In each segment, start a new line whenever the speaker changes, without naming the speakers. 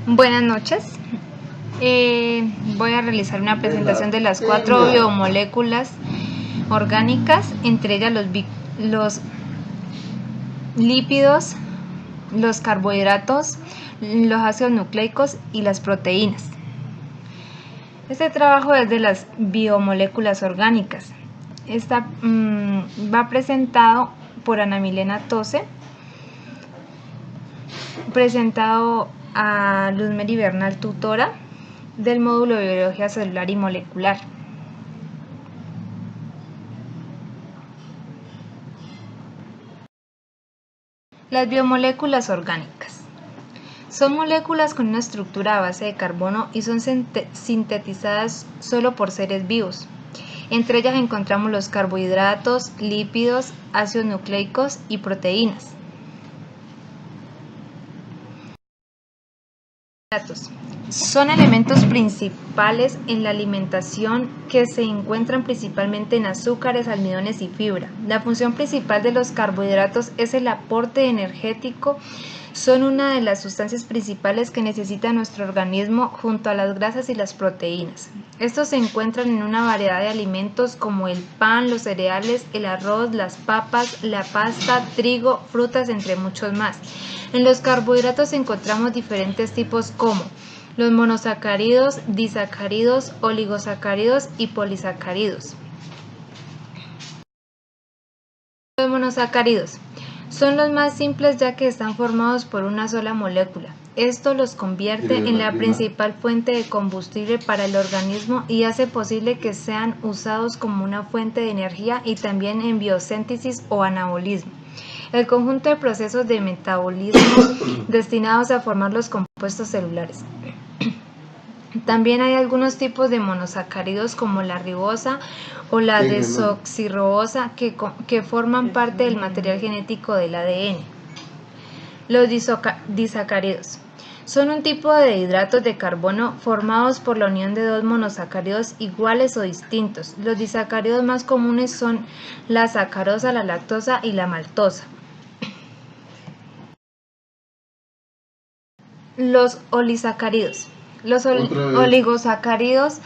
Buenas noches. Voy a realizar una presentación de las 4 biomoléculas orgánicas, entre ellas los lípidos, los carbohidratos, los ácidos nucleicos y las proteínas. Este trabajo es de las biomoléculas orgánicas. Va presentado por Ana Milena Tose, presentado a Luzmeri Bernal, tutora del módulo de Biología Celular y Molecular. Las biomoléculas orgánicas son moléculas con una estructura a base de carbono y son sintetizadas solo por seres vivos. Entre ellas encontramos los carbohidratos, lípidos, ácidos nucleicos y proteínas. Son elementos principales en la alimentación que se encuentran principalmente en azúcares, almidones y fibra. La función principal de los carbohidratos es el aporte energético. Son una de las sustancias principales que necesita nuestro organismo junto a las grasas y las proteínas. Estos se encuentran en una variedad de alimentos como el pan, los cereales, el arroz, las papas, la pasta, trigo, frutas, entre muchos más. En los carbohidratos encontramos diferentes tipos como los monosacáridos, disacáridos, oligosacáridos y polisacáridos. Los monosacáridos son los más simples ya que están formados por una sola molécula. Esto los convierte en la principal fuente de combustible para el organismo y hace posible que sean usados como una fuente de energía y también en biosíntesis o anabolismo. El conjunto de procesos de metabolismo destinados a formar los compuestos celulares. También hay algunos tipos de monosacáridos como la ribosa o la desoxirribosa que forman parte del material genético del ADN. Los disacáridos son un tipo de hidratos de carbono formados por la unión de dos monosacáridos iguales o distintos. Los disacáridos más comunes son la sacarosa, la lactosa y la maltosa. Los olisacáridos. Los oligosacáridos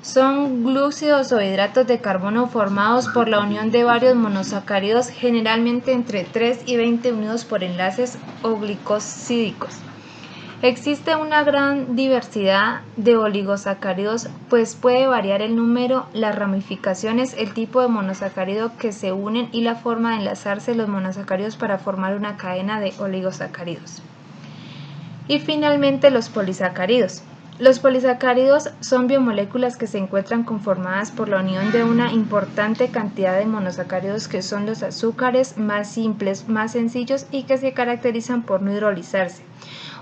son glúcidos o hidratos de carbono formados por la unión de varios monosacáridos, generalmente entre 3 y 20 unidos por enlaces oglicosídicos. Existe una gran diversidad de oligosacáridos, pues puede variar el número, las ramificaciones, el tipo de monosacárido que se unen y la forma de enlazarse los monosacáridos para formar una cadena de oligosacáridos. Y finalmente los polisacáridos. Los polisacáridos son biomoléculas que se encuentran conformadas por la unión de una importante cantidad de monosacáridos que son los azúcares más simples, más sencillos y que se caracterizan por no hidrolizarse,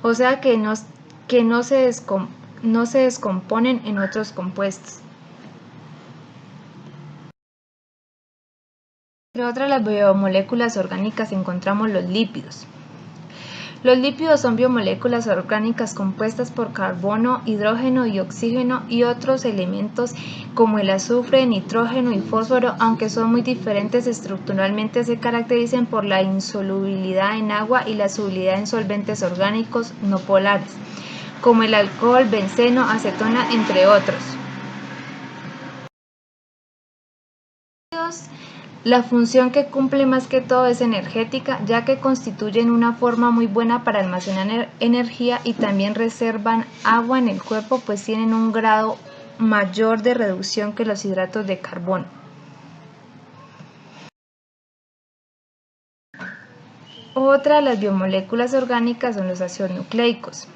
o sea que no se descomponen en otros compuestos. Entre otras las biomoléculas orgánicas encontramos los lípidos. Los lípidos son biomoléculas orgánicas compuestas por carbono, hidrógeno y oxígeno y otros elementos como el azufre, nitrógeno y fósforo, aunque son muy diferentes estructuralmente, se caracterizan por la insolubilidad en agua y la solubilidad en solventes orgánicos no polares, como el alcohol, benceno, acetona, entre otros. La función que cumple más que todo es energética, ya que constituyen una forma muy buena para almacenar energía y también reservan agua en el cuerpo, pues tienen un grado mayor de reducción que los hidratos de carbono. Otra de las biomoléculas orgánicas son los ácidos nucleicos.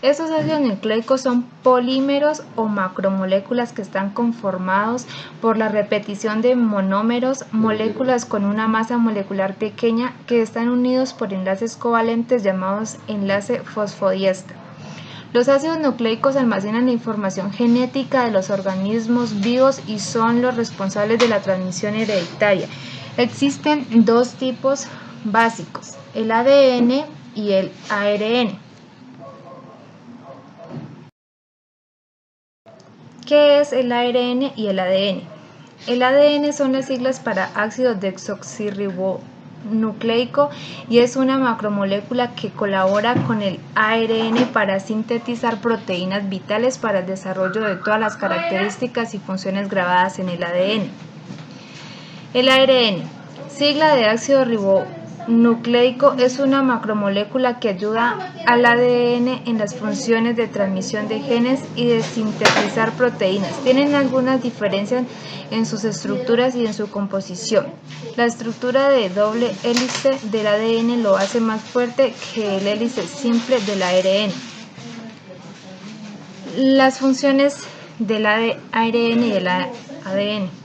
Estos ácidos nucleicos son polímeros o macromoléculas que están conformados por la repetición de monómeros, moléculas con una masa molecular pequeña que están unidos por enlaces covalentes llamados enlace fosfodiéster. Los ácidos nucleicos almacenan la información genética de los organismos vivos y son los responsables de la transmisión hereditaria. Existen dos tipos básicos, el ADN y el ARN. ¿Qué es el ARN y el ADN? El ADN son las siglas para ácido desoxirribonucleico nucleico y es una macromolécula que colabora con el ARN para sintetizar proteínas vitales para el desarrollo de todas las características y funciones grabadas en el ADN. El ARN, sigla de ácido ribonucleico, es una macromolécula que ayuda al ADN en las funciones de transmisión de genes y de sintetizar proteínas. Tienen algunas diferencias en sus estructuras y en su composición. La estructura de doble hélice del ADN lo hace más fuerte que el hélice simple del ARN. Las funciones del ARN y del ADN.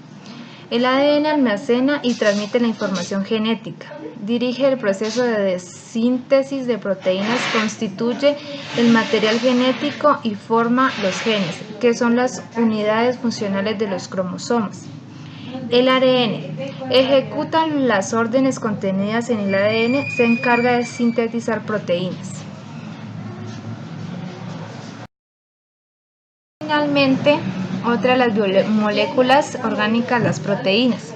El ADN almacena y transmite la información genética, dirige el proceso de síntesis de proteínas, constituye el material genético y forma los genes, que son las unidades funcionales de los cromosomas. El ARN ejecuta las órdenes contenidas en el ADN, se encarga de sintetizar proteínas. Finalmente, otra de las moléculas orgánicas, las proteínas.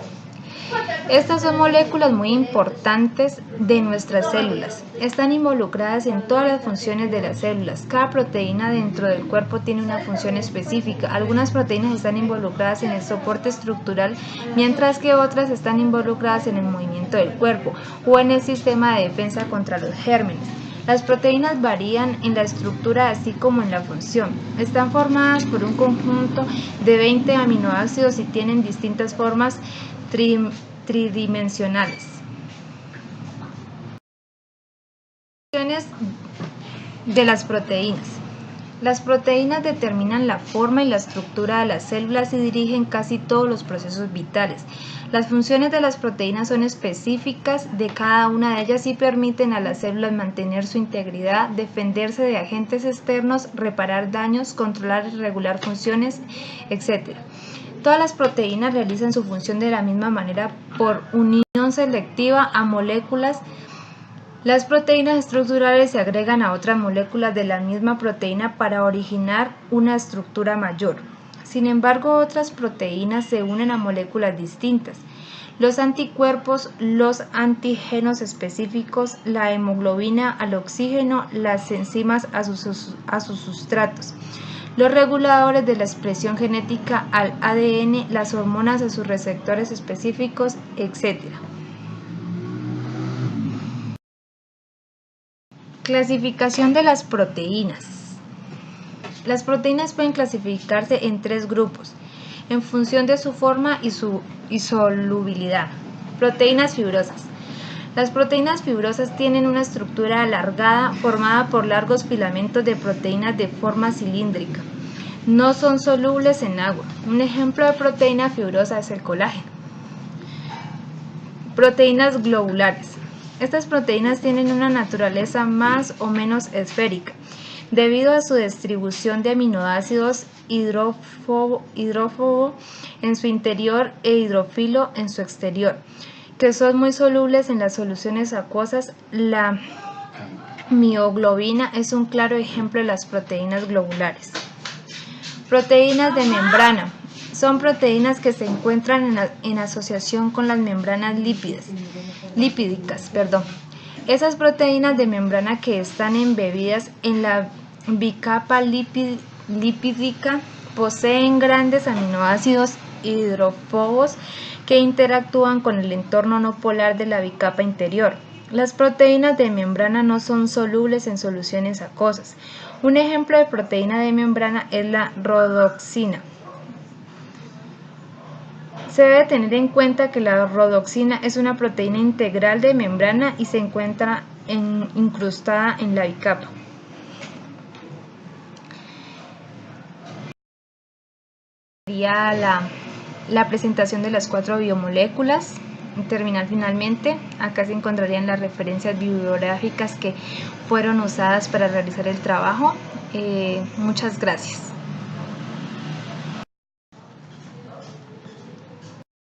Estas son moléculas muy importantes de nuestras células. Están involucradas en todas las funciones de las células. Cada proteína dentro del cuerpo tiene una función específica. Algunas proteínas están involucradas en el soporte estructural, mientras que otras están involucradas en el movimiento del cuerpo o en el sistema de defensa contra los gérmenes. Las proteínas varían en la estructura así como en la función. Están formadas por un conjunto de 20 aminoácidos y tienen distintas formas tridimensionales. Funciones de las proteínas. Las proteínas determinan la forma y la estructura de las células y dirigen casi todos los procesos vitales. Las funciones de las proteínas son específicas de cada una de ellas y permiten a las células mantener su integridad, defenderse de agentes externos, reparar daños, controlar y regular funciones, etc. Todas las proteínas realizan su función de la misma manera por unión selectiva a moléculas. Las proteínas estructurales se agregan a otras moléculas de la misma proteína para originar una estructura mayor. Sin embargo, otras proteínas se unen a moléculas distintas. Los anticuerpos, los antígenos específicos, la hemoglobina al oxígeno, las enzimas a sus sustratos, los reguladores de la expresión genética al ADN, las hormonas a sus receptores específicos, etc. Clasificación de las proteínas. Las proteínas pueden clasificarse en 3 grupos, en función de su forma y su solubilidad. Proteínas fibrosas. Las proteínas fibrosas tienen una estructura alargada formada por largos filamentos de proteínas de forma cilíndrica. No son solubles en agua. Un ejemplo de proteína fibrosa es el colágeno. Proteínas globulares. Estas proteínas tienen una naturaleza más o menos esférica, debido a su distribución de aminoácidos hidrófobo en su interior e hidrófilo en su exterior, que son muy solubles en las soluciones acuosas. La mioglobina es un claro ejemplo de las proteínas globulares. Proteínas de membrana. Son proteínas que se encuentran en asociación con las membranas lipídicas. Esas proteínas de membrana que están embebidas en la bicapa lipídica poseen grandes aminoácidos hidrófobos que interactúan con el entorno no polar de la bicapa interior. Las proteínas de membrana no son solubles en soluciones acuosas. Un ejemplo de proteína de membrana es la rodoxina. Se debe tener en cuenta que la rodoxina es una proteína integral de membrana y se encuentra incrustada en la bicapa. Sería la presentación de las 4 biomoléculas. Terminar finalmente, acá se encontrarían las referencias bibliográficas que fueron usadas para realizar el trabajo. Muchas gracias.